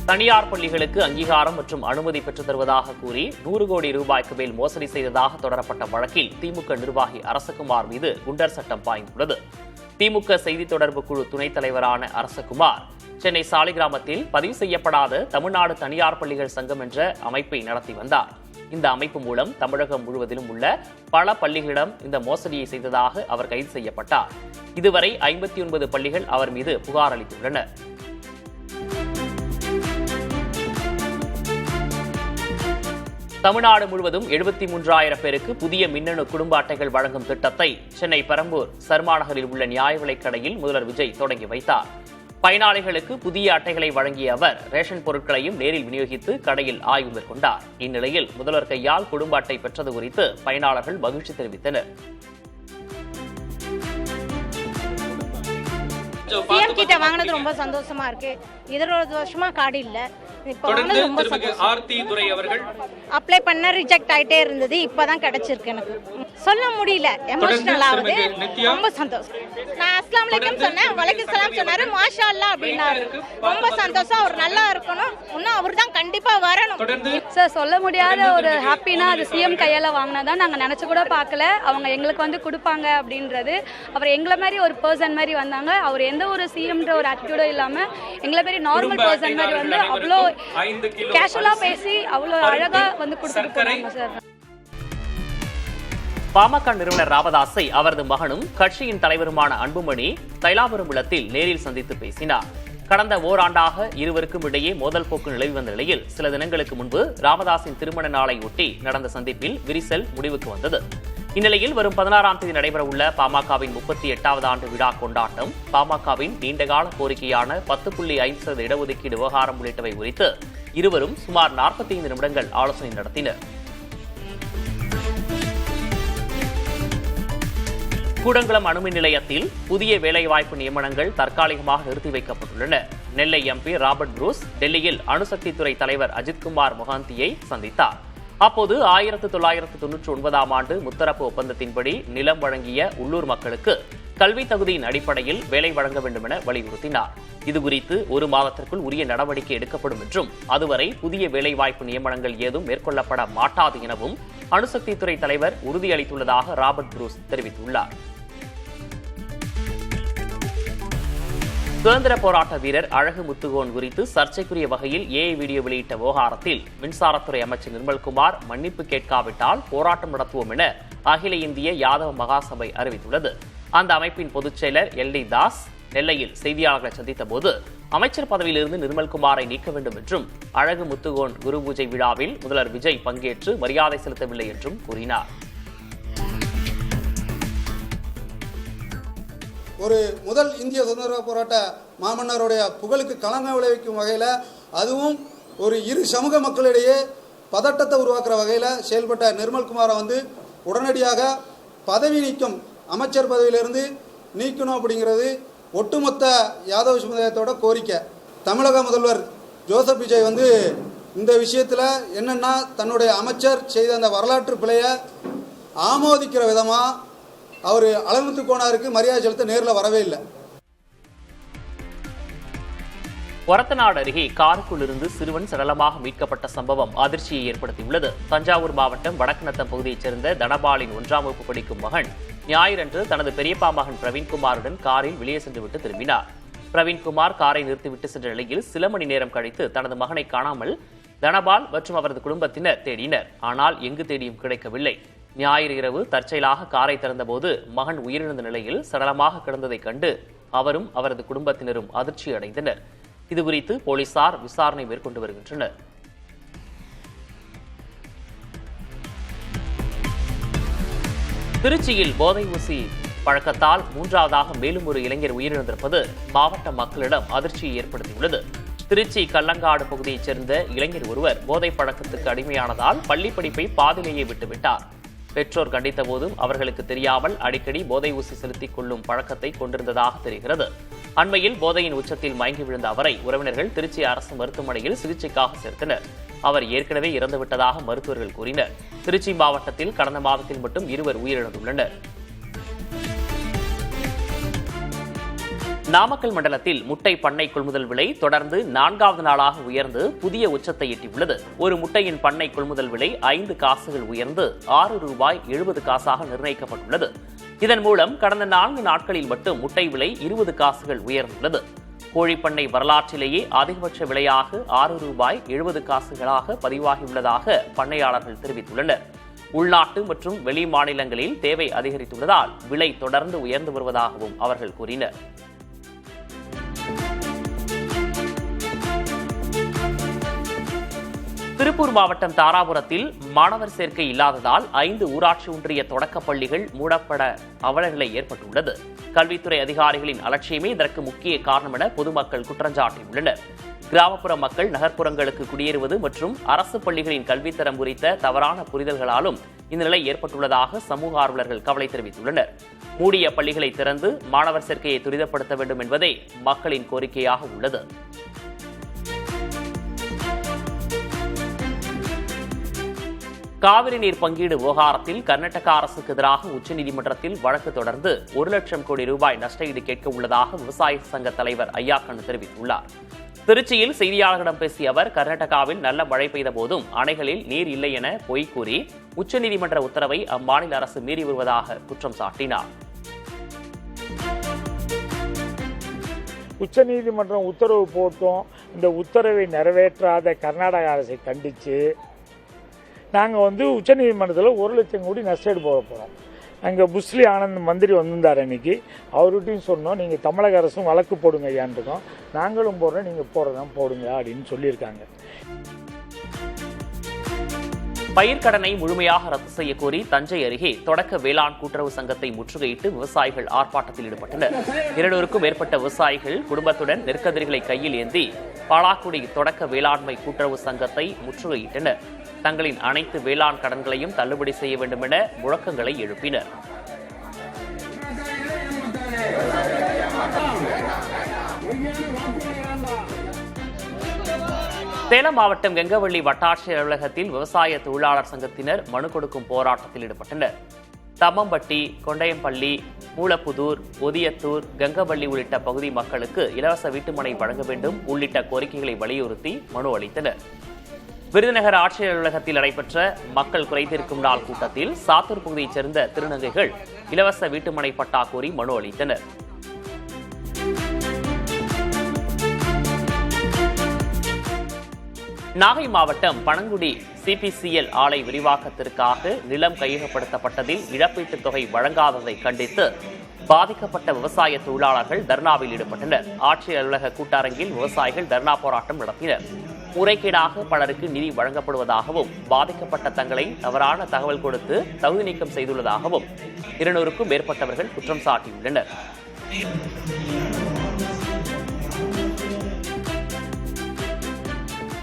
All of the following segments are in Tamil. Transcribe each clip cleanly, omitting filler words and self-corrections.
தனியார் பள்ளிகளுக்கு அங்கீகாரம் மற்றும் அனுமதி பெற்றுத் தருவதாக கூறி 100 கோடி ரூபாய்க்கு மேல் மோசடி செய்ததாக தொடரப்பட்ட வழக்கில் திமுக நிர்வாகி அரசகுமார் மீது குண்டர் சட்டம் பாய்ந்துள்ளது. திமுக செய்தி தொடர்பு குழு துணைத் தலைவரான அரசகுமார் சென்னை சாலிகிராமத்தில் பதிவு செய்யப்படாத தமிழ்நாடு தனியார் பள்ளிகள் சங்கம் என்ற அமைப்பை நடத்தி வந்தார். இந்த அமைப்பு மூலம் தமிழகம் முழுவதிலும் உள்ள பல பள்ளிகளிடம் இந்த மோசடியை செய்ததாக அவர் கைது செய்யப்பட்டார். இதுவரை 59 பள்ளிகள் அவர் மீது புகார் அளித்துள்ளன. தமிழ்நாடு முழுவதும் 73,000 பேருக்கு புதிய மின்னணு குடும்ப அட்டைகள் வழங்கும் திட்டத்தை சென்னை பெரம்பூர் சர்மா நகரில் உள்ள நியாய விலைக் கடையில் முதல்வர் விஜய் தொடங்கி வைத்தார். பயனாளிகளுக்கு புதிய அட்டைகளை வழங்கிய அவர் ரேஷன் பொருட்களையும் நேரில் விநியோகித்து கடையில் ஆய்வு மேற்கொண்டார். இந்நிலையில் முதல்வர் கையால் குடும்ப அட்டை பெற்றது குறித்து பயனாளர்கள் மகிழ்ச்சி தெரிவித்தனர். சிஎம் கிட்ட வாங்கினது ரொம்ப சந்தோஷமா இருக்கு. 20 வருஷமா கார்டு இல்ல. அப்ளை பண்ண ரிஜெக்ட் ஆயிட்டே இருந்தது. இப்பதான் கிடைச்சிருக்கு. எனக்கு சொல்ல முடியல. எமோஷனல் ஆகுது. ரொம்ப சந்தோஷம். நான் அஸ்ஸலாமு அலைக்கும் சொன்னேன். வலைக்கும் சலாம் சொன்னாரு. மாஷா அல்லாஹ் அப்படினாரு. ரொம்ப சந்தோஷம். அவர் நல்லா இருக்கணும். இன்னும் அவர் தான் கண்டிப்பா வரணும். சார் சொல்ல முடியாத ஒரு ஹாப்பினா அது சிஎம் கையால வாங்கினதா நாங்க நினைச்சு கூட பார்க்கல. அவங்க எங்களுக்கு வந்து கொடுப்பாங்க அப்படின்றது. அவர் எங்களை மாதிரி ஒரு பர்சன் மாதிரி வந்தாங்க. அவர் எந்த ஒரு சிஎம்ன்ற ஒரு ஆட்டிடியூடோ இல்லாம எங்களை மாதிரி நார்மல் பர்சன் மாதிரி வந்து அவ்வளோ கேஷுவலா பேசி அவ்வளோ அழகா வந்து கொடுத்துட்டு போறாங்க சார். பாமக நிறுவனர் ராமதாஸை அவரது மகனும் கட்சியின் தலைவருமான அன்புமணி தைலாபுரம் இல்லத்தில் நேரில் சந்தித்து பேசினார். கடந்த ஓராண்டாக இருவருக்கும் இடையே மோதல் போக்கு நிலவி வந்த நிலையில் சில தினங்களுக்கு முன்பு ராமதாஸின் திருமண நாளை ஒட்டி நடந்த சந்திப்பில் விரிசல் முடிவுக்கு வந்தது. இந்நிலையில் வரும் 16ஆம் தேதி நடைபெறவுள்ள பாமகவின் 38வது ஆண்டு விழா கொண்டாட்டம், பாமகவின் நீண்டகால கோரிக்கையான 10.5% இடஒதுக்கீடு விவகாரம் உள்ளிட்டவை குறித்து இருவரும் சுமார் 45 நிமிடங்கள் ஆலோசனை நடத்தினர். கூடங்குளம் அணுமின் நிலையத்தில் புதிய வேலைவாய்ப்பு நியமனங்கள் தற்காலிகமாக நிறுத்தி வைக்கப்பட்டுள்ளன. நெல்லை எம்பி ராபர்ட் புரூஸ் டெல்லியில் அணுசக்தித்துறை தலைவர் அஜித்குமார் மொஹாந்தியை சந்தித்தார். அப்போது 1999ஆம் ஆண்டு முத்தரப்பு ஒப்பந்தத்தின்படி நிலம் வழங்கிய உள்ளூர் மக்களுக்கு கல்வி தகுதியின் அடிப்படையில் வேலை வழங்க வேண்டும் என வலியுறுத்தினார். இதுகுறித்து 1 மாதத்திற்குள் உரிய நடவடிக்கை எடுக்கப்படும் என்றும் அதுவரை புதிய வேலைவாய்ப்பு நியமனங்கள் ஏதும் மேற்கொள்ளப்பட மாட்டாது எனவும் அணுசக்தித்துறை தலைவர் உறுதியளித்துள்ளதாக ராபர்ட் புரூஸ் தெரிவித்துள்ளார். சுதந்திர போராட்ட வீரர் அழகு முத்துகோன் குறித்து சர்ச்சைக்குரிய வகையில் ஏஐ வீடியோ வெளியிட்ட விவகாரத்தில் மின்சாரத்துறை அமைச்சர் நிர்மல்குமார் மன்னிப்பு கேட்காவிட்டால் போராட்டம் நடத்துவோம் என அகில இந்திய யாதவ மகாசபை அறிவித்துள்ளது. அந்த அமைப்பின் பொதுச் செயலர் எல்.டி. தாஸ் நெல்லையில் செய்தியாளர்களை சந்தித்த போது அமைச்சர் பதவியிலிருந்து நிர்மல்குமாரை நீக்க வேண்டும் என்றும் அழகு முத்துகோன் குரு பூஜை விழாவில் முதல்வர் விஜய் பங்கேற்று மரியாதை செலுத்தவில்லை என்றும் கூறினார். ஒரு முதல் இந்திய சுதந்திர போராட்ட மாமன்னருடைய புகழுக்கு களங்கம் விளைவிக்கும் வகையில், அதுவும் ஒரு இரு சமூக மக்களிடையே பதட்டத்தை உருவாக்குற வகையில் செயல்பட்ட நிர்மல்குமாரை வந்து உடனடியாக பதவி நீக்கம், அமைச்சர் பதவியிலிருந்து நீக்கணும் அப்படிங்கிறது ஒட்டுமொத்த யாதவ சமுதாயத்தோட கோரிக்கை. தமிழக முதல்வர் ஜோசப் விஜய் வந்து இந்த விஷயத்தில் என்னென்னா தன்னுடைய அமைச்சர் செய்த அந்த வரலாற்று பிழையை ஆமோதிக்கிற விதமாக அவர் அழகுமுத்து கோனாருக்கு மரியாதை செலுத்த நேரில் வரவே இல்லை. ஒரத்தநாடு அருகே காருக்குள் இருந்து சிறுவன் சடலமாக மீட்கப்பட்ட சம்பவம் அதிர்ச்சியை ஏற்படுத்தியுள்ளது. தஞ்சாவூர் மாவட்டம் வடக்குநத்தம் பகுதியைச் சேர்ந்த தனபாலின் 1ஆம் வகுப்பு படிக்கும் மகன் ஞாயிறன்று தனது பெரியப்பா மகன் பிரவீன்குமாருடன் காரில் வெளியே சென்றுவிட்டு திரும்பினார். பிரவீன்குமார் காரை நிறுத்திவிட்டு சென்ற நிலையில் சில மணி நேரம் கழித்து தனது மகனை காணாமல் தனபால் மற்றும் அவரது குடும்பத்தினர் தேடினர். ஆனால் எங்கு தேடியும் கிடைக்கவில்லை. ஞாயிறு இரவு தற்செயலாக காரை திறந்தபோது மகன் உயிரிழந்த நிலையில் சடலமாக கிடந்ததைக் கண்டு அவரும் அவரது குடும்பத்தினரும் அதிர்ச்சி அடைந்தனர். இதுகுறித்து போலீசார் விசாரணை மேற்கொண்டு வருகின்றனர். திருச்சியில் போதை ஊசி பழக்கத்தால் 3வதாக மேலும் ஒரு இளைஞர் உயிரிழந்திருப்பது மாவட்ட மக்களிடம் அதிர்ச்சியை ஏற்படுத்தியுள்ளது. திருச்சி கல்லங்காடு பகுதியைச் சேர்ந்த இளைஞர் ஒருவர் போதை பழக்கத்துக்கு அடிமையானதால் பள்ளி படிப்பை பாதிலேயே விட்டுவிட்டார். பெற்றோர் கண்டித்த போதும் அவர்களுக்கு தெரியாமல் அடிக்கடி போதை ஊசி செலுத்திக் கொள்ளும் பழக்கத்தை கொண்டிருந்ததாக தெரிகிறது. அண்மையில் போதையின் உச்சத்தில் மயங்கி விழுந்த அவரை உறவினர்கள் திருச்சி அரசு மருத்துவமனையில் சிகிச்சைக்காக சேர்த்தனர். அவர் ஏற்கனவே இறந்துவிட்டதாக மருத்துவர்கள் கூறினர். திருச்சி மாவட்டத்தில் கடந்த மாதத்தில் மட்டும் 2 உயிரிழந்துள்ளனர். நாமக்கல் மண்டலத்தில் முட்டை பண்ணை கொள்முதல் விலை தொடர்ந்து 4வது நாளாக உயர்ந்து புதிய உச்சத்தை எட்டியுள்ளது. ஒரு முட்டையின் பண்ணை கொள்முதல் விலை 5 காசுகள் உயர்ந்து ₹6.70 நிர்ணயிக்கப்பட்டுள்ளது. இதன் மூலம் கடந்த 4 நாட்களில் மட்டும் முட்டை விலை 20 காசுகள் உயர்ந்துள்ளது. கோழிப்பண்ணை வரலாற்றிலேயே அதிகபட்ச விலையாக ₹6.70 பதிவாகியுள்ளதாக பண்ணையாளர்கள் தெரிவித்துள்ளனர். உள்நாட்டு மற்றும் வெளி மாநிலங்களில் தேவை அதிகரித்துள்ளதால் விலை தொடர்ந்து உயர்ந்து வருவதாகவும் அவர்கள் கூறினர். திருப்பூர் மாவட்டம் தாராபுரத்தில் மாணவர் சேர்க்கை இல்லாததால் 5 ஊராட்சி ஒன்றிய தொடக்கப் பள்ளிகள் மூடப்பட அவலநிலை ஏற்பட்டுள்ளது. கல்வித்துறை அதிகாரிகளின் அலட்சியமே இதற்கு முக்கிய காரணம் என பொதுமக்கள் குற்றஞ்சாட்டியுள்ளனர். கிராமப்புற மக்கள் நகர்ப்புறங்களுக்கு குடியேறுவது மற்றும் அரசு பள்ளிகளின் கல்வித்தரம் குறித்த தவறான புரிதல்களாலும் இந்த நிலை ஏற்பட்டுள்ளதாக சமூக ஆர்வலர்கள் கவலை தெரிவித்துள்ளனர். மூடிய பள்ளிகளை திறந்து மாணவர் சேர்க்கையை துரிதப்படுத்த வேண்டும் என்பதே மக்களின் கோரிக்கையாக உள்ளது. காவிரி நீர் பங்கீடு விவகாரத்தில் கர்நாடக அரசுக்கு எதிராக உச்சநீதிமன்றத்தில் வழக்கு தொடர்ந்து 1 லட்சம் கோடி ரூபாய் நஷ்டஈடு கேட்க உள்ளதாக விவசாய சங்க தலைவர் ஐயாக்கண்ணு தெரிவித்துள்ளார். திருச்சியில் செய்தியாளர்களிடம் பேசிய அவர், கர்நாடகாவில் நல்ல மழை பெய்த போதும் அணைகளில் நீர் இல்லை என பொய் கூறி உச்சநீதிமன்ற உத்தரவை அம்மாநில அரசு மீறி வருவதாக குற்றம் சாட்டினார். உச்சநீதிமன்றம் உத்தரவு போட்டும் இந்த உத்தரவை நிறைவேற்றாத கர்நாடக அரசை கண்டித்து நாங்கள் உச்சநீதிமன்றத்தில் 1 லட்சம் கோடி நஷ்டஈடு போட போகிறோம். அங்கே புஸ்லி ஆனந்த் மந்திரி வந்திருந்தார் அன்னைக்கு. அவர்கிட்டையும் சொன்னோம், நீங்கள் தமிழக அரசும் வழக்கு போடுங்க ஐயான்ட்டுக்கோம், நாங்களும் போடுறோம், நீங்கள் போடுறதான் போடுங்க அப்படின்னு சொல்லியிருக்காங்க. பயிர்க்கடனை முழுமையாக ரத்து செய்ய கோரி தஞ்சை அருகே தொடக்க வேளாண் கூட்டுறவு சங்கத்தை முற்றுகையிட்டு விவசாயிகள் ஆர்ப்பாட்டத்தில் ஈடுபட்டனர். 200க்கும் மேற்பட்ட விவசாயிகள் குடும்பத்துடன் நெற்கதிர்களை கையில் ஏந்தி பாலாக்குடி தொடக்க வேளாண்மை கூட்டுறவு சங்கத்தை முற்றுகையிட்டனர். தங்களின் அனைத்து வேளாண் கடன்களையும் தள்ளுபடி செய்ய வேண்டும் என முழக்கங்களை எழுப்பினர். சேலம் மாவட்டம் கெங்கவள்ளி வட்டாட்சியர் அலுவலகத்தில் விவசாய தொழிலாளர் சங்கத்தினர் மனு கொடுக்கும் போராட்டத்தில் ஈடுபட்டனர். தம்மம்பட்டி, கொண்டையம்பள்ளி, மூலப்புதூர், ஒதியத்தூர், கங்கவள்ளி உள்ளிட்ட பகுதி மக்களுக்கு இலவச வீட்டுமனை வழங்க வேண்டும் உள்ளிட்ட கோரிக்கைகளை வலியுறுத்தி மனு அளித்தனர். விருதுநகர் ஆட்சியர் அலுவலகத்தில் நடைபெற்ற மக்கள் குறைதீர்க்கும் நாள் கூட்டத்தில் சாத்தூர் பகுதியைச் சேர்ந்த திருநங்கைகள் இலவச வீட்டுமனை பட்டா கோரி மனு அளித்தனர். நாகை மாவட்டம் பனங்குடி சிபிசிஎல் ஆலை விரிவாக்கத்திற்காக நிலம் கையகப்படுத்தப்பட்டதில் இழப்பீட்டுத் தொகை வழங்காததை கண்டித்து பாதிக்கப்பட்ட விவசாய தொழிலாளர்கள் தர்ணாவில் ஈடுபட்டனர். ஆட்சியர் அலுவலக கூட்டரங்கில் விவசாயிகள் தர்ணா போராட்டம் நடத்தினர். முறைகேடாக பலருக்கு நிதி வழங்கப்படுவதாகவும் பாதிக்கப்பட்ட தங்களை தவறான தகவல் கொடுத்து தகுதி நீக்கம் செய்துள்ளதாகவும் 200க்கும் மேற்பட்டவர்கள் குற்றம் சாட்டியுள்ளனர்.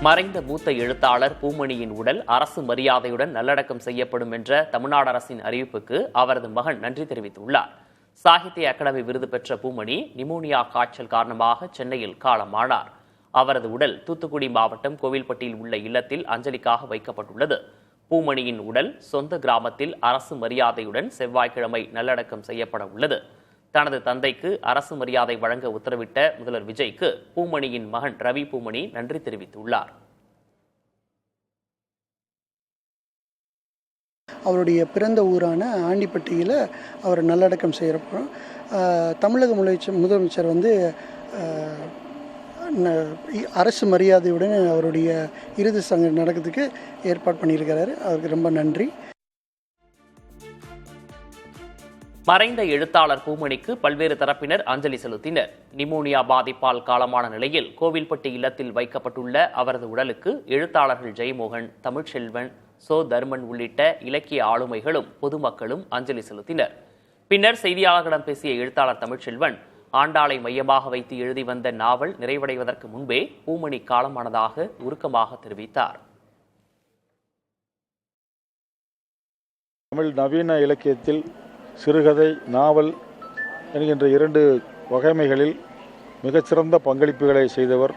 மறைந்த மூத்த எழுத்தாளர் பூமணியின் உடல் அரசு மரியாதையுடன் நல்லடக்கம் செய்யப்படும் என்ற தமிழ்நாடு அரசின் அறிவிப்புக்கு அவரது மகன் நன்றி தெரிவித்துள்ளார். சாகித்ய அகாடமி விருது பெற்ற பூமணி நிமோனியா காய்ச்சல் காரணமாக சென்னையில் காலமானார். அவரது உடல் தூத்துக்குடி மாவட்டம் கோவில்பட்டியில் உள்ள இல்லத்தில் அஞ்சலிக்காக வைக்கப்பட்டுள்ளது. பூமணியின் உடல் சொந்த கிராமத்தில் அரசு மரியாதையுடன் செவ்வாய்க்கிழமை நல்லடக்கம் செய்யப்பட உள்ளது. தனது தந்தைக்கு அரசு மரியாதை வழங்க உத்தரவிட்ட முதல்வர் விஜய்க்கு பூமணியின் மகன் ரவி பூமணி நன்றி தெரிவித்துள்ளார். அவருடைய பிறந்த ஊரான ஆண்டிப்பட்டியில் அவர் நல்லடக்கம் செய்கிறப்போ தமிழக முதலமைச்சர் அரசு மரியாதையுடன் அவருடைய இறுதி சங்கம் நடக்கிறதுக்கு ஏற்பாடு பண்ணியிருக்கிறாரு. அவருக்கு ரொம்ப நன்றி. மறைந்த எழுத்தாளர் பூமணிக்கு பல்வேறு தரப்பினர் அஞ்சலி செலுத்தினர். நிமோனியா பாதிப்பால் காலமான நிலையில் கோவில்பட்டி இல்லத்தில் வைக்கப்பட்டுள்ள அவரது உடலுக்கு எழுத்தாளர்கள் ஜெயமோகன், தமிழ்ச்செல்வன், சோ தர்மன் உள்ளிட்ட இலக்கிய ஆளுமைகளும் பொதுமக்களும் அஞ்சலி செலுத்தினர். பின்னர் செய்தியாளர்களிடம் பேசிய எழுத்தாளர் தமிழ்ச்செல்வன், ஆண்டாளை மையமாக வைத்து எழுதி வந்த நாவல் நிறைவடைவதற்கு முன்பே பூமணி காலமானதாக உருக்கமாக தெரிவித்தார். தமிழ் நவீன இலக்கியத்தில் சிறுகதை, நாவல் என்கின்ற 2 வகைமைகளில் மிகச்சிறந்த பங்களிப்புகளை செய்தவர்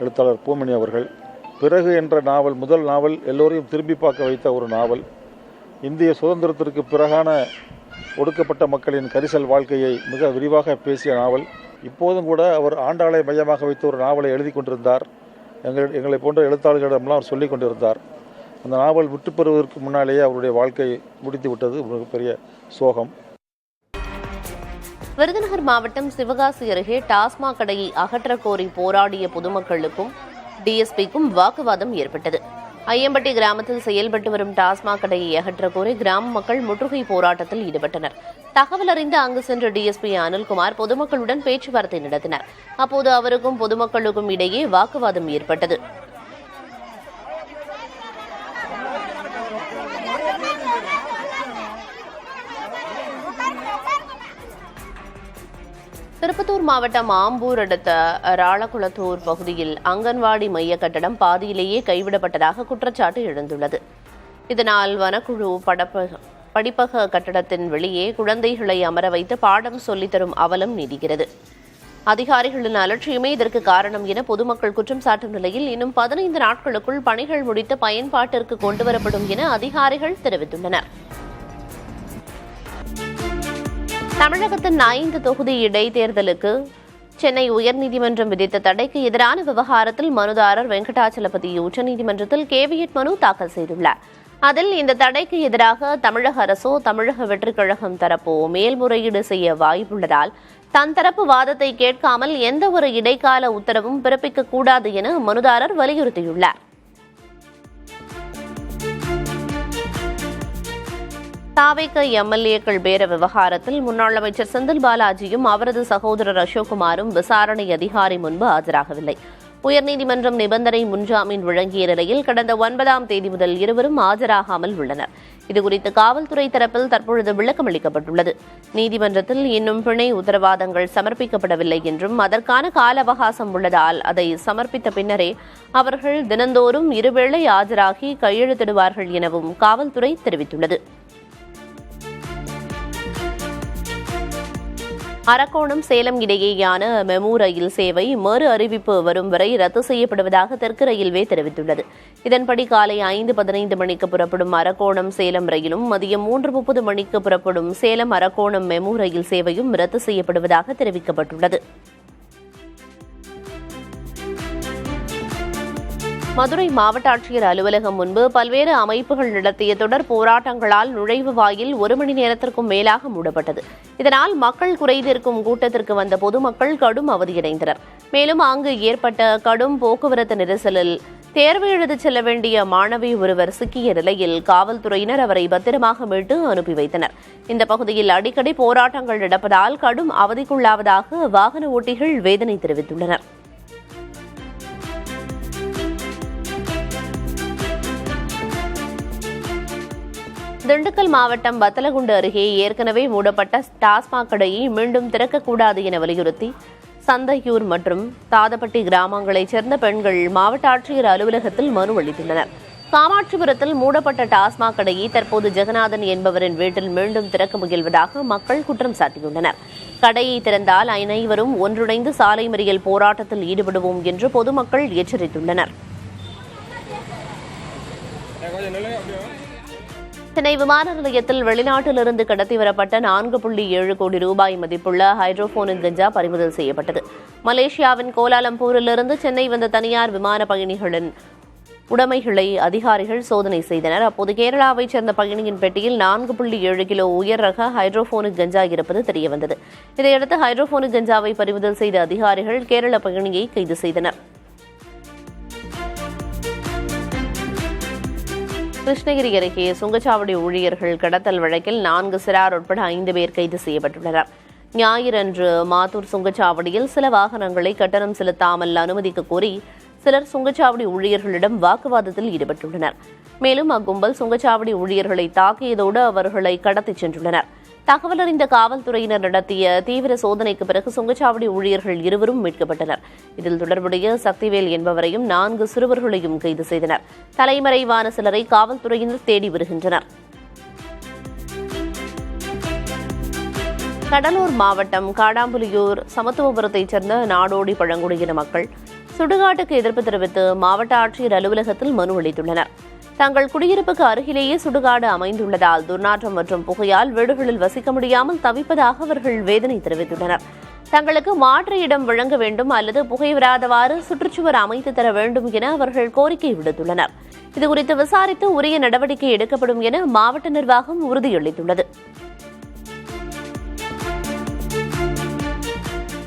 எழுத்தாளர் பூமணி அவர்கள். பிறகு என்ற நாவல், முதல் நாவல் எல்லோரையும் திரும்பி பார்க்க வைத்த ஒரு நாவல். இந்திய சுதந்திரத்திற்கு பிறகான ஒடுக்கப்பட்ட மக்களின் கரிசல் வாழ்க்கையை மிக விரிவாக பேசிய நாவல். இப்போதும் கூட அவர் ஆண்டாளை மையமாக வைத்து ஒரு நாவலை எழுதி கொண்டிருந்தார். எங்களை போன்ற எழுத்தாளர்களிடமெல்லாம் அவர் சொல்லிக் கொண்டிருந்தார். அந்த நாவல் விட்டு பெறுவதற்கு முன்னாலேயே அவருடைய வாழ்க்கை முடித்து விட்டது மிகப்பெரிய சோகம். விருதுநகர் மாவட்டம் சிவகாசி அருகே டாஸ்மாக் கடையை அகற்ற கோரி போராடிய பொதுமக்களுக்கும் டிஎஸ்பிக்கும் வாக்குவாதம் ஏற்பட்டது. ஐயம்பட்டி கிராமத்தில் செயல்பட்டு வரும் டாஸ்மாக் கடையை அகற்ற கோரி கிராம மக்கள் முற்றுகை போராட்டத்தில் ஈடுபட்டனர். தகவல் அறிந்து அங்கு சென்ற டிஎஸ்பி அனில்குமார் பொதுமக்களுடன் பேச்சுவார்த்தை நடத்தினார். அப்போது அவருக்கும் பொதுமக்களுக்கும் இடையே வாக்குவாதம் ஏற்பட்டது. திருப்பத்தூர் மாவட்டம் ஆம்பூர் அடுத்த ராளகுளத்தூர் பகுதியில் அங்கன்வாடி மைய கட்டடம் பாதியிலேயே கைவிடப்பட்டதாக குற்றச்சாட்டு எழுந்துள்ளது. இதனால் வனக்குழு படிப்பக கட்டடத்தின் வெளியே குழந்தைகளை அமர வைத்து பாடம் சொல்லித்தரும் அவலம் நீடிக்கிறது. அதிகாரிகளின் அலட்சியமே இதற்கு காரணம் என பொதுமக்கள் குற்றம் சாட்டும் நிலையில் இன்னும் 15 நாட்களுக்குள் பணிகள் முடித்து பயன்பாட்டிற்கு கொண்டுவரப்படும் என அதிகாரிகள் தெரிவித்துள்ளனர். தமிழகத்தின் 5 தொகுதி இடைத்தேர்தலுக்கு சென்னை உயர்நீதிமன்றம் விதித்த தடைக்கு எதிரான விவகாரத்தில் மனுதாரர் வெங்கடாச்சலபதி உச்சநீதிமன்றத்தில் கேவியட் மனு தாக்கல் செய்துள்ளார். அதில் இந்த தடைக்கு எதிராக தமிழக அரசோ தமிழக வெற்றிக் கழகம் தரப்போ மேல்முறையீடு செய்ய வாய்ப்புள்ளதால் தன் தரப்பு வாதத்தை கேட்காமல் எந்த ஒரு இடைக்கால உத்தரவும் பிறப்பிக்கக்கூடாது என மனுதாரர் வலியுறுத்தியுள்ளார். தாவேக எம்எல்ஏக்கள் பேர விவகாரத்தில் முன்னாள் அமைச்சர் செந்தில் பாலாஜியும் அவரது சகோதரர் அசோக்குமாரும் விசாரணை அதிகாரி முன்பு ஆஜராகவில்லை. உயர்நீதிமன்றம் நிபந்தனை முன்ஜாமீன் வழங்கிய நிலையில் கடந்த 9ஆம் தேதி முதல் இருவரும் ஆஜராகாமல் உள்ளனர். இதுகுறித்து காவல்துறை தரப்பில் தற்பொழுது விளக்கம் அளிக்கப்பட்டுள்ளது. நீதிமன்றத்தில் இன்னும் பிணை உத்தரவாதங்கள் சமர்ப்பிக்கப்படவில்லை என்றும் அதற்கான கால அவகாசம் உள்ளதால் அதை சமர்ப்பித்த பின்னரே அவர்கள் தினந்தோறும் இருவேளை ஆஜராகி கையெழுத்திடுவார்கள் எனவும் காவல்துறை தெரிவித்துள்ளது. அரக்கோணம் சேலம் இடையேயான மெமு ரயில் சேவை மறு அறிவிப்பு வரும் வரை ரத்து செய்யப்படுவதாக தெற்கு ரயில்வே தெரிவித்துள்ளது. இதன்படி காலை 5:15 மணிக்கு புறப்படும் அரக்கோணம் சேலம் ரயிலும் மதியம் 3:30 மணிக்கு புறப்படும் சேலம் அரக்கோணம் மெமு ரயில் சேவையும் ரத்து செய்யப்படுவதாக தெரிவிக்கப்பட்டுள்ளது. மதுரை மாவட்ட ஆட்சியர் அலுவலகம் முன்பு பல்வேறு அமைப்புகள் நடத்திய தொடர் போராட்டங்களால் நுழைவு வாயில் 1 மணி நேரத்திற்கும் மேலாக மூடப்பட்டது. இதனால் மக்கள் குறைதீர்க்கும் கூட்டத்திற்கு வந்த பொதுமக்கள் கடும் அவதியடைந்தனர். மேலும் அங்கு ஏற்பட்ட கடும் போக்குவரத்து நெரிசலில் தேர்வு எழுதச் செல்ல வேண்டிய மாணவி ஒருவர் சிக்கிய நிலையில் காவல்துறையினர் அவரை பத்திரமாக மீட்டு அனுப்பி வைத்தனர். இந்த பகுதியில் அடிக்கடி போராட்டங்கள் நடப்பதால் கடும் அவதிக்குள்ளாவதாக வாகன ஓட்டிகள் வேதனை தெரிவித்துள்ளனர். திண்டுக்கல் மாவட்டம் வத்தலகுண்டு அருகே ஏற்கனவே மூடப்பட்ட டாஸ்மாக் கடையை மீண்டும் திறக்கக்கூடாது என வலியுறுத்தி சந்தையூர் மற்றும் தாதப்பட்டி கிராமங்களைச் சேர்ந்த பெண்கள் மாவட்ட ஆட்சியர் அலுவலகத்தில் மனு அளித்துள்ளனர். காமாட்சிபுரத்தில் மூடப்பட்ட டாஸ்மாக் கடையை தற்போது ஜெகநாதன் என்பவரின் வீட்டில் மீண்டும் திறக்க முயல்வதாக மக்கள் குற்றம் சாட்டியுள்ளனர். கடையை திறந்தால் அனைவரும் ஒன்றிணைந்து சாலை மறியல் போராட்டத்தில் ஈடுபடுவோம் என்று பொதுமக்கள் எச்சரித்துள்ளனர். சென்னை விமான நிலையத்தில் வெளிநாட்டிலிருந்து கடத்தி வரப்பட்ட 4.7 கோடி ரூபாய் மதிப்புள்ள ஹைட்ரோபோனிக் கஞ்சா பறிமுதல் செய்யப்பட்டது. மலேசியாவின் கோலாலம்பூரிலிருந்து சென்னை வந்த தனியார் விமான பயணிகளின் உடைமைகளை அதிகாரிகள் சோதனை செய்தனர். அப்போது கேரளாவைச் சேர்ந்த பயணியின் பெட்டியில் 4.7 கிலோ உயர் ரக ஹைட்ரோபோனிக் கஞ்சா இருப்பது தெரியவந்தது. இதையடுத்து ஹைட்ரோபோனிக் கஞ்சாவை பறிமுதல் செய்த அதிகாரிகள் கேரள பயணியை கைது செய்தனர். கிருஷ்ணகிரி அருகே சுங்கச்சாவடி ஊழியர்கள் கடத்தல் வழக்கில் 4 சிறார் உட்பட 5 பேர் கைது செய்யப்பட்டுள்ளனர். ஞாயிறன்று மாத்தூர் சுங்கச்சாவடியில் சில வாகனங்களை கட்டணம் செலுத்தாமல் அனுமதிக்க கோரி சிலர் சுங்கச்சாவடி ஊழியர்களிடம் வாக்குவாதத்தில் ஈடுபட்டுள்ளனர். மேலும் அக்கும்பல் சுங்கச்சாவடி ஊழியர்களை தாக்கியதோடு அவர்களை கடத்திச் சென்றுள்ளனர். தகவல் அறிந்த காவல்துறையினர் நடத்திய தீவிர சோதனைக்கு பிறகு சுங்கச்சாவடி ஊழியர்கள் இருவரும் மீட்கப்பட்டனர். இதில் தொடர்புடைய சக்திவேல் என்பவரையும் 4 சிறுவர்களையும் கைது செய்தனர். தலைமறைவான சிலரை காவல்துறையினர் தேடி வருகின்றனர். கடலூர் மாவட்டம் காடாம்புலியூர் சமத்துவபுரத்தைச் சேர்ந்த நாடோடி பழங்குடியின மக்கள் சுடுகாட்டுக்கு எதிர்ப்பு தெரிவித்து மாவட்ட ஆட்சியர் அலுவலகத்தில் மனு அளித்துள்ளனர். தங்கள் குடியிருப்புக்கு அருகிலேயே சுடுகாடு அமைந்துள்ளதால் துர்நாற்றம் மற்றும் புகையால் வீடுகளில் வசிக்க முடியாமல் தவிப்பதாக அவர்கள் வேதனை தெரிவித்துள்ளனர். தங்களுக்கு மாற்று இடம் வழங்க வேண்டும் அல்லது புகை வராதவாறு சுற்றுச்சுவர் அமைத்து தர வேண்டும் என அவர்கள் கோரிக்கை விடுத்துள்ளனர். இதுகுறித்து விசாரித்து உரிய நடவடிக்கை எடுக்கப்படும் என மாவட்ட நிர்வாகம் உறுதியளித்துள்ளது.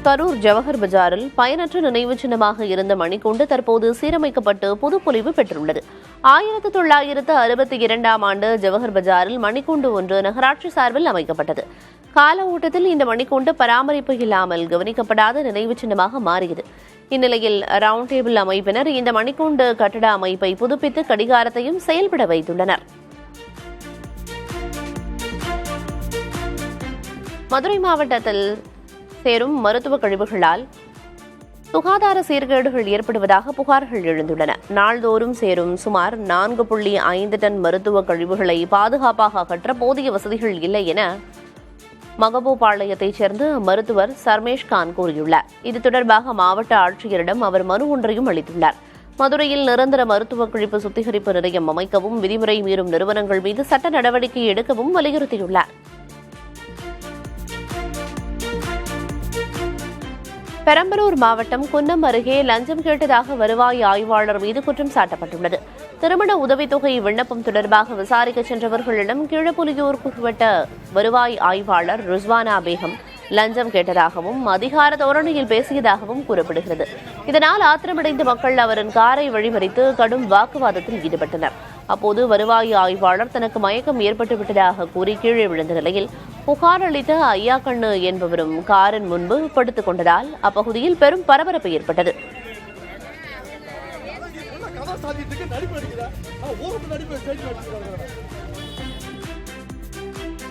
கரூர் ஜவஹர் பஜாரில் பயனற்ற நினைவு சின்னமாக இருந்த மணிக்கூண்டு தற்போது சீரமைக்கப்பட்டு புதுப்பொலிவு பெற்றுள்ளது. 1962ஆம் ஆண்டு ஜவஹர் பஜாரில் மணிக்கூண்டு ஒன்று நகராட்சி சார்பில் அமைக்கப்பட்டது. கால ஓட்டத்தில் இந்த மணிக்கூண்டு பராமரிப்பு இல்லாமல் கவனிக்கப்படாத நினைவு சின்னமாக மாறியது. இந்நிலையில் ரவுண்ட் டேபிள் அமைப்பினர் இந்த மணிக்கூண்டு கட்டட அமைப்பை புதுப்பித்து கடிகாரத்தையும் செயல்பட வைத்துள்ளனர். மதுரை மாவட்டத்தில் சேரும் மருத்துவ கழிவுகளால் சுகாதார சீர்கேடுகள் ஏற்படுவதாக புகார்கள் எழுந்துள்ளன. நாள்தோறும் சேரும் சுமார் 4.5 டன் மருத்துவ கழிவுகளை பாதுகாப்பாக அகற்ற போதிய வசதிகள் இல்லை என மகபூபாளையத்தைச் சேர்ந்த மருத்துவர் சர்மேஷ் கான் கூறியுள்ளார். இது தொடர்பாக மாவட்ட ஆட்சியரிடம் அவர் மனு ஒன்றையும் அளித்துள்ளார். மதுரையில் நிரந்தர மருத்துவ கழிவு சுத்திகரிப்பு நிலையம் அமைக்கவும் விதிமுறை மீறும் நிறுவனங்கள் மீது சட்ட நடவடிக்கை எடுக்கவும் வலியுறுத்தியுள்ளார். பெரம்பலூர் மாவட்டம் குன்னம் அருகே லஞ்சம் கேட்டதாக வருவாய் ஆய்வாளர் மீது குற்றம் சாட்டப்பட்டுள்ளது. திருமண உதவித்தொகை விண்ணப்பம் தொடர்பாக விசாரிக்க சென்றவர்களிடம் கீழப்புலியூர் குறுவட்ட வருவாய் ஆய்வாளர் ருஸ்வானா பேகம் லஞ்சம் கேட்டதாகவும் அதிகார தோரணையில் பேசியதாகவும் கூறப்படுகிறது. இதனால் ஆத்திரமடைந்த மக்கள் அவரின் காரை வழிமறித்து கடும் வாக்குவாதத்தில் ஈடுபட்டனர். அப்போது வருவாய் ஆய்வாளர் தனக்கு மயக்கம் ஏற்பட்டுவிட்டதாக கூறி கீழே விழுந்த நிலையில் புகார் அளித்த ஐயாக்கண்ணு என்பவரும் காரின் முன்பு படுத்துக் கொண்டதால் அப்பகுதியில் பெரும் பரபரப்பு ஏற்பட்டது.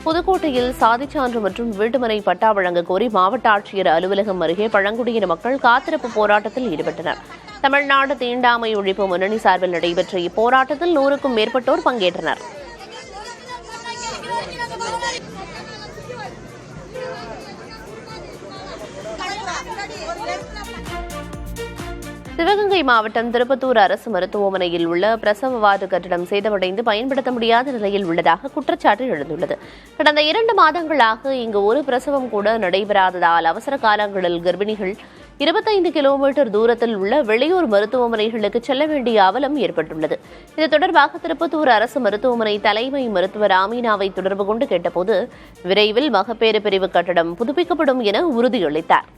புதுக்கோட்டையில் சாதிச்சான்று மற்றும் வீட்டுமனை பட்டா வழங்க கோரி மாவட்ட ஆட்சியர் அலுவலகம் அருகே பழங்குடியின மக்கள் காத்திருப்பு போராட்டத்தில் ஈடுபட்டனர். தமிழ்நாடு தீண்டாமை ஒழிப்பு முன்னணி சார்பில் நடைபெற்ற இப்போராட்டத்தில் 100க்கும் மேற்பட்டோர் பங்கேற்றனர். சிவகங்கை மாவட்டம் திருப்பத்தூர் அரசு மருத்துவமனையில் உள்ள பிரசவ வார்டு கட்டடம் சேதமடைந்து பயன்படுத்த முடியாத நிலையில் உள்ளதாக குற்றச்சாட்டு எழுந்துள்ளது. கடந்த 2 மாதங்களாக இங்கு ஒரு பிரசவம் கூட நடைபெறாததால் அவசர காலங்களில் கர்ப்பிணிகள் 25 கிலோமீட்டர் தூரத்தில் உள்ள வெளியூர் மருத்துவமனைகளுக்கு செல்ல வேண்டிய அவலம் ஏற்பட்டுள்ளது. இது தொடர்பாக திருப்பத்தூர் அரசு மருத்துவமனை தலைமை மருத்துவர் ஆமீனாவை தொடர்பு கொண்டு கேட்டபோது விரைவில் மகப்பேறு பிரிவு கட்டடம் புதுப்பிக்கப்படும் என உறுதியளித்தார்.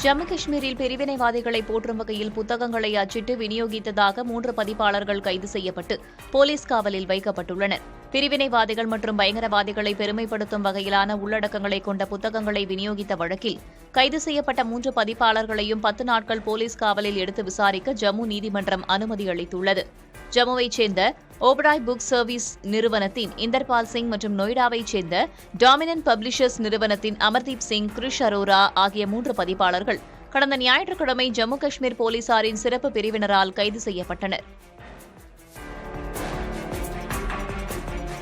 ஜம்மு காஷ்மீரில் பிரிவினைவாதிகளை போற்றும் வகையில் புத்தகங்களை அச்சிட்டு விநியோகித்ததாக 3 பதிப்பாளர்கள் கைது செய்யப்பட்டு போலீஸ் காவலில் வைக்கப்பட்டுள்ளனர். பிரிவினைவாதிகள் மற்றும் பயங்கரவாதிகளை பெருமைப்படுத்தும் வகையிலான உள்ளடக்கங்களை கொண்ட புத்தகங்களை விநியோகித்த வழக்கில் கைது செய்யப்பட்ட 3 பதிப்பாளர்களையும் 10 நாட்கள் போலீஸ் காவலில் எடுத்து விசாரிக்க ஜம்மு நீதிமன்றம் அனுமதி அளித்துள்ளது. ஜம்முவைச் சேர்ந்த ஓபராய் புக் சர்வீஸ் நிறுவனத்தின் இந்தர்பால் சிங் மற்றும் நொய்டாவைச் சேர்ந்த டாமினன்ட் பப்ளிஷர்ஸ் நிறுவனத்தின் அமர்தீப் சிங், கிரிஷ் அரோரா ஆகிய 3 பதிப்பாளர்கள் கடந்த ஞாயிற்றுக்கிழமை ஜம்மு காஷ்மீர் போலீசாரின் சிறப்பு பிரிவினரால் கைது செய்யப்பட்டனர்.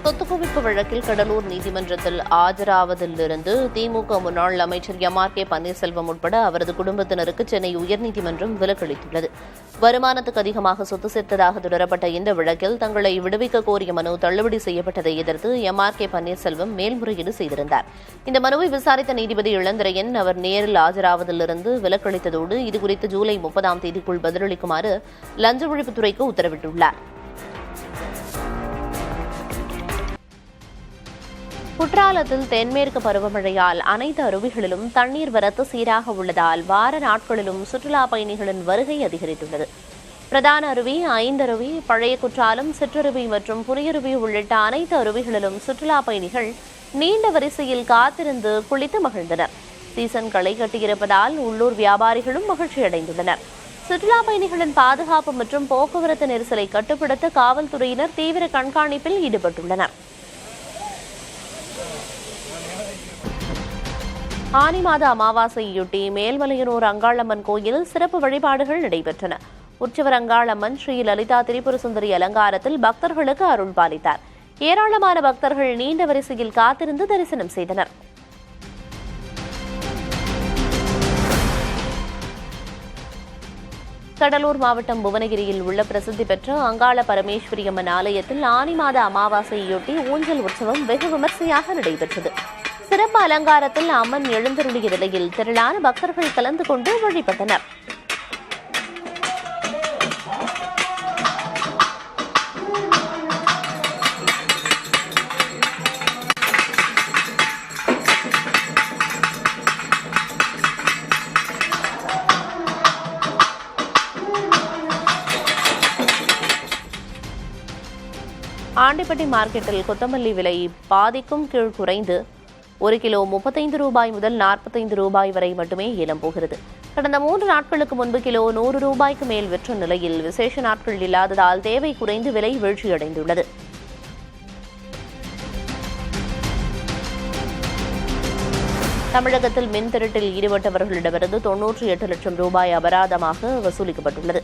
சொத்து குவிப்பு வழக்கில் கடலூர் நீதிமன்றத்தில் ஆஜராவதிலிருந்து திமுக முன்னாள் அமைச்சர் MRK பன்னீர்செல்வம் உட்பட அவரது குடும்பத்தினருக்கு சென்னை உயர்நீதிமன்றம் விலக்களித்துள்ளது. வருமானத்துக்கு அதிகமாக சொத்து சேர்த்ததாக தொடரப்பட்ட இந்த வழக்கில் தங்களை விடுவிக்க கோரிய மனு தள்ளுபடி செய்யப்பட்டதை எதிர்த்து MRK பன்னீர்செல்வம் மேல்முறையீடு செய்திருந்தார். இந்த மனுவை விசாரித்த நீதிபதி இளந்திரையன் அவர் நேரில் ஆஜராவதிலிருந்து விலக்களித்ததோடு இதுகுறித்து ஜூலை 30ஆம் தேதிக்குள் பதிலளிக்குமாறு லஞ்ச ஒழிப்புத்துறைக்கு உத்தரவிட்டுள்ளார். குற்றாலத்தில் தென்மேற்கு பருவமழையால் அனைத்து அருவிகளிலும் தண்ணீர் வரத்து சீராக உள்ளதால் வார நாட்களிலும் சுற்றுலா பயணிகளின் வருகை அதிகரித்துள்ளது. பிரதான அருவி, ஐந்தருவி, பழைய குற்றாலம், சிற்றருவி மற்றும் புலியருவி உள்ளிட்ட அனைத்து அருவிகளிலும் சுற்றுலா பயணிகள் நீண்ட வரிசையில் காத்திருந்து குளித்து மகிழ்ந்தனர். சீசன் களை கட்டியிருப்பதால் உள்ளூர் வியாபாரிகளும் மகிழ்ச்சியடைந்துள்ளனர். சுற்றுலா பயணிகளின் பாதுகாப்பு மற்றும் போக்குவரத்து நெரிசலை கட்டுப்படுத்த காவல்துறையினர் தீவிர கண்காணிப்பில் ஈடுபட்டுள்ளனர். ஆனி மாத அமாவாசையொட்டி மேல்மலையனூர் அங்காளம்மன் கோயிலில் சிறப்பு வழிபாடுகள் நடைபெற்றன. உற்சவர் அங்காளம்மன் ஸ்ரீ லலிதா திரிபுர சுந்தரி அலங்காரத்தில் பக்தர்களுக்கு அருள் பாலித்தார். ஏராளமான பக்தர்கள் நீண்ட வரிசையில் காத்திருந்து தரிசனம் செய்தனர். கடலூர் மாவட்டம் புவனகிரியில் உள்ள பிரசித்தி பெற்ற அங்காள பரமேஸ்வரி அம்மன் ஆலயத்தில் ஆனி மாத அமாவாசையொட்டி ஊஞ்சல் உற்சவம் வெகு விமர்சையாக நடைபெற்றது. சிறப்பு அலங்காரத்தில் அம்மன் எழுந்தருளிய நிலையில் திரளான பக்தர்கள் கலந்து கொண்டு வழிபட்டனர். ஆண்டிப்பட்டி மார்க்கெட்டில் கொத்தமல்லி விலை பாதிக்கும் கீழ் குறைந்து 1 கிலோ 35 ரூபாய் முதல் 45 ரூபாய் வரை மட்டுமே ஏலம் போகிறது. கடந்த 3 நாட்களுக்கு முன்பு கிலோ 100 ரூபாய்க்கு மேல் விற்ற நிலையில் விசேஷ நாட்கள் இல்லாததால் தேவை குறைந்து விலை வீழ்ச்சியடைந்துள்ளது. தமிழகத்தில் மின் திருட்டில் ஈடுபட்டவர்களிடமிருந்து 98 லட்சம் ரூபாய் அபராதமாக வசூலிக்கப்பட்டுள்ளது.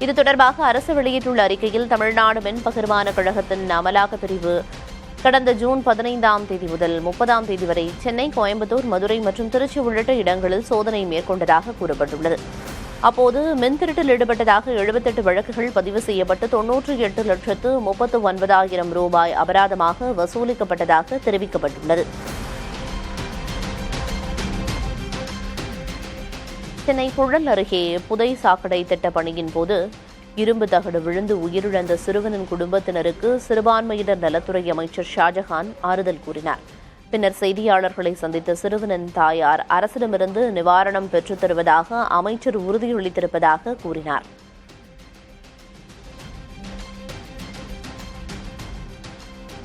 இது தொடர்பாக அரசு வெளியிட்டுள்ள அறிக்கையில் தமிழ்நாடு மின் பகிர்மான கழகத்தின் அமலாக்கப் பிரிவு கடந்த ஜூன் 15ஆம் தேதி முதல் 30ஆம் தேதி வரை சென்னை, கோயம்புத்தூர், மதுரை மற்றும் திருச்சி உள்ளிட்ட இடங்களில் சோதனை மேற்கொண்டதாக கூறப்பட்டுள்ளது. அப்போது மின் திருட்டில் ஈடுபட்டதாக 78 வழக்குகள் பதிவு செய்யப்பட்டு 98,39,000 ரூபாய் அபராதமாக வசூலிக்கப்பட்டதாக தெரிவிக்கப்பட்டுள்ளது. சென்னை புழல் அருகே புதை சாக்கடை திட்ட பணியின் போது இரும்பு தகடு விழுந்து உயிரிழந்த சிறுவனின் குடும்பத்தினருக்கு சிறுபான்மையினர் நலத்துறை அமைச்சர் ஷாஜஹான் ஆறுதல் கூறினார். பின்னர் செய்தியாளர்களை சந்தித்த சிறுவனின் தாயார் அரசிடமிருந்து நிவாரணம் பெற்றுத் தருவதாக அமைச்சர் உறுதியளித்திருப்பதாக கூறினார்.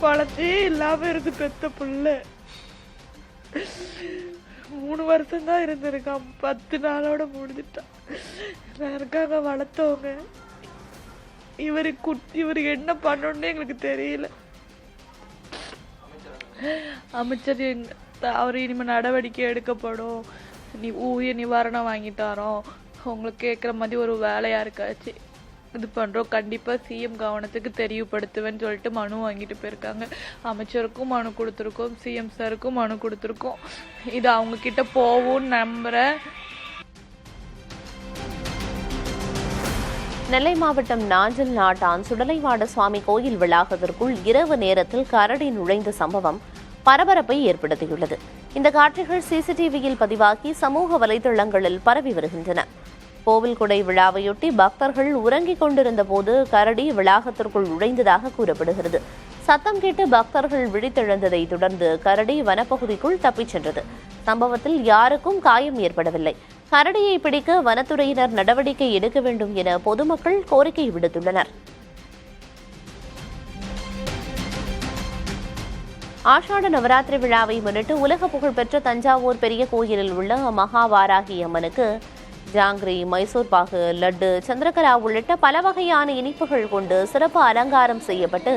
பழத்தே இல்லாம இருந்து பெத்த புள்ள 3 வருஷம் தான் இருந்திருக்கான். 10 நாளோட முடிஞ்சிட்டான். இருக்காங்க வளர்த்தவங்க. இவரு என்ன பண்ணணும்னு எங்களுக்கு தெரியல. அமைச்சர் அவர் இனிமே நடவடிக்கை எடுக்கப்படும், உயிர் நிவாரணம் வாங்கிட்டாரோம், உங்களுக்கு கேட்குற மாதிரி ஒரு வேலையா இருக்காச்சு இது பண்றோம், கண்டிப்பா சிஎம் கவனத்துக்கு தெரியப்படுத்துவேன்னு சொல்லிட்டு மனு வாங்கிட்டு போயிருக்காங்க. அமைச்சருக்கும் மனு கொடுத்துருக்கோம், சிஎம் சாருக்கும் மனு கொடுத்துருக்கோம். இது அவங்க கிட்ட போவோம்னு நம்புறேன். நெல்லை மாவட்டம் நாஞ்சல் நாட்டான் சுடலைவாட சுவாமி கோயில் வளாகத்திற்குள் இரவு நேரத்தில் கரடி நுழைந்த சம்பவம் பரபரப்பை ஏற்படுத்தியுள்ளது. இந்த காட்சிகள் சிசிடிவியில் பதிவாகி சமூக வலைதளங்களில் பரவி வருகின்றன. கோவில் கொடை விழாவையொட்டி பக்தர்கள் உறங்கிக் கொண்டிருந்த போது கரடி வளாகத்திற்குள் நுழைந்ததாக கூறப்படுகிறது. சத்தம் கேட்டு பக்தர்கள் விழித்தெழுந்ததை தொடர்ந்து கரடி வனப்பகுதிக்குள் தப்பிச் சென்றது. சம்பவத்தில் யாருக்கும் காயம் ஏற்படவில்லை. கரடியை பிடிக்க வனத்துறையினர் நடவடிக்கை எடுக்க வேண்டும் என பொதுமக்கள் கோரிக்கை விடுத்துள்ளனர். ஆஷாட நவராத்திரி விழாவை முன்னிட்டு உலக புகழ்பெற்ற தஞ்சாவூர் பெரிய கோயிலில் உள்ள மகாவாராகி அம்மனுக்கு ஜாங்கிரி, மைசூர் பாகு, லட்டு, சந்திரகரா உள்ளிட்ட பல வகையான இனிப்புகள் கொண்டு சிறப்பு அலங்காரம் செய்யப்பட்டு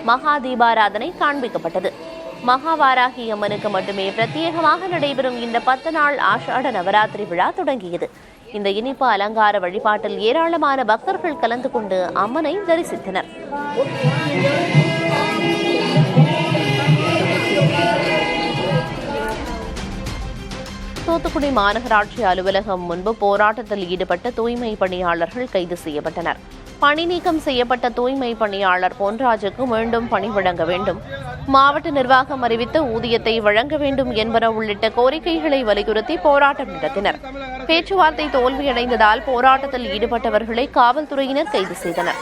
மகா தீபாராதனை காண்பிக்கப்பட்டது. மகாவாராகி அம்மனுக்கு மட்டுமே பிரத்யேகமாக நடைபெறும் இந்த 10 நாள் ஆஷாட நவராத்திரி விழா தொடங்கியது. இந்த இனிப்பு அலங்கார வழிபாட்டில் ஏராளமான பக்தர்கள் கலந்து கொண்டு அம்மனை தரிசித்தனர். தூத்துக்குடி மாநகராட்சி அலுவலகம் முன்பு போராட்டத்தில் ஈடுபட்ட தூய்மை பணியாளர்கள் கைது செய்யப்பட்டனர். பணி நீக்கம் செய்யப்பட்ட தூய்மை பணியாளர் பொன்ராஜுக்கு மீண்டும் பணி வழங்க வேண்டும், மாவட்ட நிர்வாகம் அறிவித்த ஊதியத்தை வழங்க வேண்டும் என்பன உள்ளிட்ட கோரிக்கைகளை வலியுறுத்தி போராட்டம் நடத்தினர். பேச்சுவார்த்தை தோல்வியடைந்ததால் போராட்டத்தில் ஈடுபட்டவர்களை காவல்துறையினர் கைது செய்தனர்.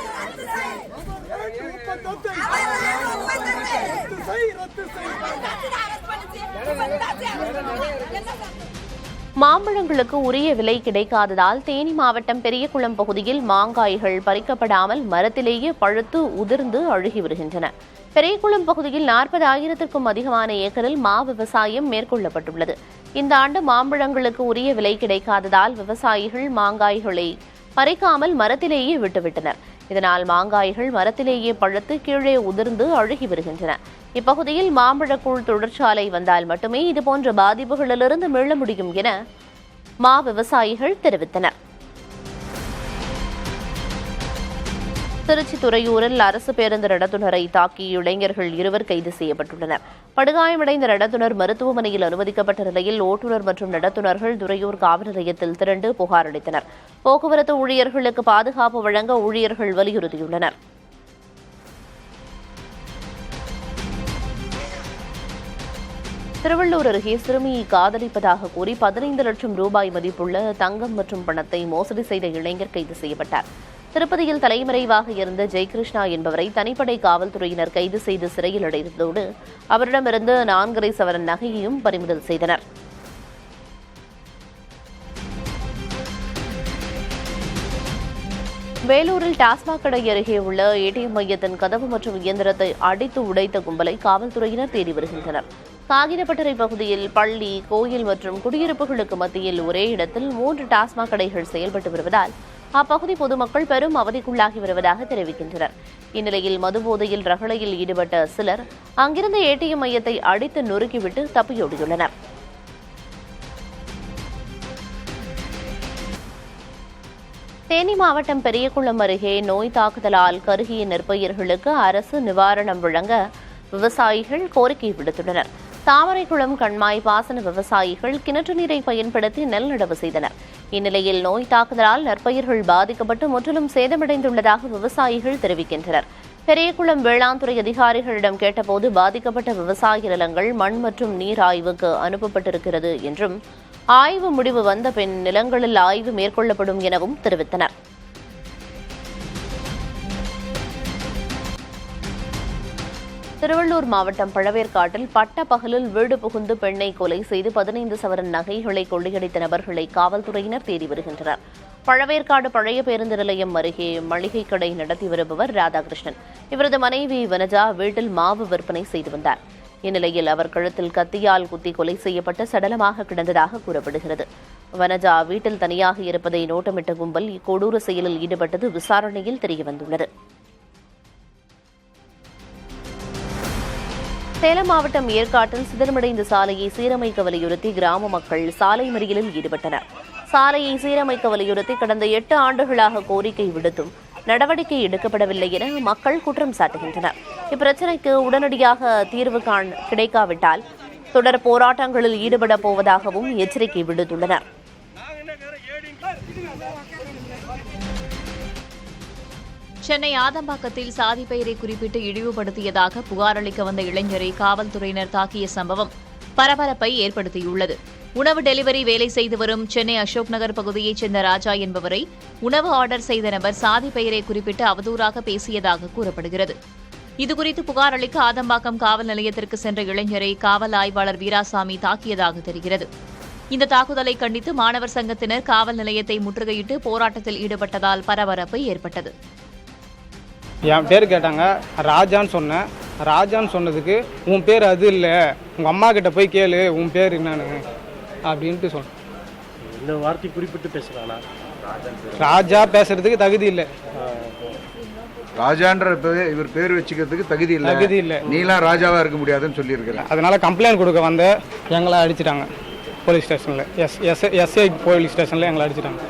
மாம்பழங்களுக்கு உரிய விலை கிடைக்காததால் தேனி மாவட்டம் பெரியகுளம் பகுதியில் மாங்காய்கள் பறிக்கப்படாமல் மரத்திலேயே பழுத்து உதிர்ந்து அழுகி வருகின்றன. பெரியகுளம் பகுதியில் 40,000க்கும் அதிகமான ஏக்கரில் மா விவசாயம் மேற்கொள்ளப்பட்டுள்ளது. இந்த ஆண்டு மாம்பழங்களுக்கு உரிய விலை கிடைக்காததால் விவசாயிகள் மாங்காய்களை பறிக்காமல் மரத்திலேயே விட்டுவிட்டனர். இதனால் மாங்காய்கள் மரத்திலேயே பழுத்து கீழே உதிர்ந்து அழுகி வருகின்றன. இப்பகுதியில் மாம்பழக்கூழ் தொழிற்சாலை வந்தால் மட்டுமே இதுபோன்ற பாதிப்புகளிலிருந்து மீள முடியும் என மா விவசாயிகள் தெரிவித்தனர். திருச்சி துறையூரில் அரசு பேருந்து நடத்துனரை தாக்கி இளைஞர்கள் 2 கைது செய்யப்பட்டுள்ளனர். படுகாயமடைந்த நடத்துனர் மருத்துவமனையில் அனுமதிக்கப்பட்ட நிலையில் ஓட்டுநர் மற்றும் நடத்துனர்கள் துறையூர் காவல் நிலையத்தில் திரண்டு புகார் அளித்தனர். போக்குவரத்து ஊழியர்களுக்கு பாதுகாப்பு வழங்க ஊழியர்கள் வலியுறுத்தியுள்ளனர். திருவள்ளூர் அருகே சிறுமியை காதலிப்பதாக கூறி 15 லட்சம் ரூபாய் மதிப்புள்ள தங்கம் மற்றும் பணத்தை மோசடி செய்த இளைஞர் கைது செய்யப்பட்டார். திருப்பதியில் தலைமறைவாக இருந்த ஜெயகிருஷ்ணா என்பவரை தனிப்படை காவல்துறையினர் கைது செய்து சிறையில் அடைத்ததோடு அவரிடமிருந்து 4.5 சவரன் நகையையும் பறிமுதல் செய்தனர். வேலூரில் டாஸ்மாக் கடை அருகே உள்ள ஏடிஎம் மையத்தின் கதவு மற்றும் இயந்திரத்தை அடித்து உடைத்த கும்பலை காவல்துறையினர் தேடி வருகின்றனர். காகிதப்பட்டறை பகுதியில் பள்ளி, கோயில் மற்றும் குடியிருப்புகளுக்கு மத்தியில் ஒரே இடத்தில் 3 டாஸ்மாக் கடைகள் செயல்பட்டு வருவதால் அப்பகுதி பொதுமக்கள் பெரும் அவதிக்குள்ளாகி வருவதாக தெரிவிக்கின்றனர். இந்நிலையில் மதுபோதையில் ரகளையில் ஈடுபட்ட சிலர் அங்கிருந்த ஏடிஎம் மையத்தை அடித்து நொறுக்கிவிட்டு தப்பியோடியுள்ளனர். தேனி மாவட்டம் பெரியகுளம் அருகே நோய் தாக்குதலால் கருகிய நெற்பயிர்களுக்கு அரசு நிவாரணம் வழங்க விவசாயிகள் கோரிக்கை விடுத்துள்ளனர். தாமரைக்குளம் கண்மாய் பாசன விவசாயிகள் கிணற்று நீரை பயன்படுத்தி நெல் நடவு செய்தனர். இந்நிலையில் நோய் தாக்குதலால் நெற்பயிர்கள் பாதிக்கப்பட்டு முற்றிலும் சேதமடைந்துள்ளதாக விவசாயிகள் தெரிவிக்கின்றனர். பெரியகுளம் வேளாண் துறை அதிகாரிகளிடம் கேட்டபோது பாதிக்கப்பட்ட விவசாய நிலங்கள் மண் மற்றும் நீர் ஆய்வுக்கு அனுப்பப்பட்டிருக்கிறது என்றும் ஆய்வு முடிவு வந்த பின் நிலங்களில் ஆய்வு மேற்கொள்ளப்படும் எனவும் தெரிவித்தனர். திருவள்ளூர் மாவட்டம் பழவேற்காட்டில் பட்ட பகலில் வீடு புகுந்து பெண்ணை கொலை செய்து 15 சவரன் நகைகளை கொள்ளையடித்த நபர்களை காவல்துறையினர் தேடி வருகின்றனர். பழவேற்காடு பழைய பேருந்து நிலையம் அருகே மளிகை கடை நடத்தி வருபவர் ராதாகிருஷ்ணன். இவரது மனைவி வனஜா வீட்டில் மாவு விற்பனை செய்து வந்தார். இந்நிலையில் அவர் கழுத்தில் கத்தியால் குத்தி கொலை செய்யப்பட்டு சடலமாக கிடந்ததாக கூறப்படுகிறது. வனஜா வீட்டில் தனியாக இருப்பதை நோட்டமிட்ட கும்பல் இக்கொடூர செயலில் ஈடுபட்டது விசாரணையில் தெரியவந்துள்ளது. சேலம் மாவட்டம் ஏற்காட்டில் சிதிலமடைந்த சாலையை சீரமைக்க வலியுறுத்தி கிராம மக்கள் சாலை மறியலில் ஈடுபட்டனர். சாலையை சீரமைக்க வலியுறுத்தி கடந்த 8 ஆண்டுகளாக கோரிக்கை விடுத்தும் நடவடிக்கை எடுக்கப்படவில்லை என மக்கள் குற்றம் சாட்டுகின்றனர். இப்பிரச்சினைக்கு உடனடியாக தீர்வு கிடைக்காவிட்டால் தொடர் போராட்டங்களில் ஈடுபடப் போவதாகவும் எச்சரிக்கை விடுத்துள்ளனர். சென்னை ஆதம்பாக்கத்தில் சாதி பெயரை குறிப்பிட்டு இழிவுபடுத்தியதாக புகார் அளிக்க வந்த இளைஞரை காவல்துறையினர் தாக்கிய சம்பவம் பரபரப்பை ஏற்படுத்தியுள்ளது. உணவு டெலிவரி வேலை செய்து வரும் சென்னை அசோக் நகர் பகுதியைச் சேர்ந்த ராஜா என்பவரை உணவு ஆர்டர் செய்த நபர் சாதி பெயரை குறிப்பிட்டு அவதூறாக பேசியதாக கூறப்படுகிறது. இதுகுறித்து புகார் அளிக்க ஆதம்பாக்கம் காவல் நிலையத்திற்கு சென்ற இளைஞரை காவல் ஆய்வாளர் வீராசாமி தாக்கியதாக தெரிகிறது. இந்த தாக்குதலை கண்டித்து மாணவர் சங்கத்தினர் காவல் நிலையத்தை முற்றுகையிட்டு போராட்டத்தில் ஈடுபட்டதால் பரபரப்பு ஏற்பட்டது. என் பேர் கேட்டாங்க, ராஜான்னு சொன்னேன். ராஜான்னு சொன்னதுக்கு உன் பேர் அது இல்லை, உங்கள் அம்மா கிட்ட போய் கேளு உன் பேர் என்னன்னு அப்படின்ட்டு சொன்னேன். இந்த வார்த்தை குறிப்பிட்டு பேசுகிறானா? ராஜா பேசுறதுக்கு தகுதி இல்லை. ராஜான்ற இவர் பேர் வச்சுக்கிறதுக்கு தகுதி இல்லை. நீலாம் ராஜாவா இருக்க முடியாதுன்னு சொல்லியிருக்கிறேன். அதனால கம்ப்ளைண்ட் கொடுக்க வந்து எங்களை அடிச்சிட்டாங்க போலீஸ் ஸ்டேஷனில். எஸ்ஐ போலீஸ் ஸ்டேஷனில் எங்களை அடிச்சிட்டாங்க.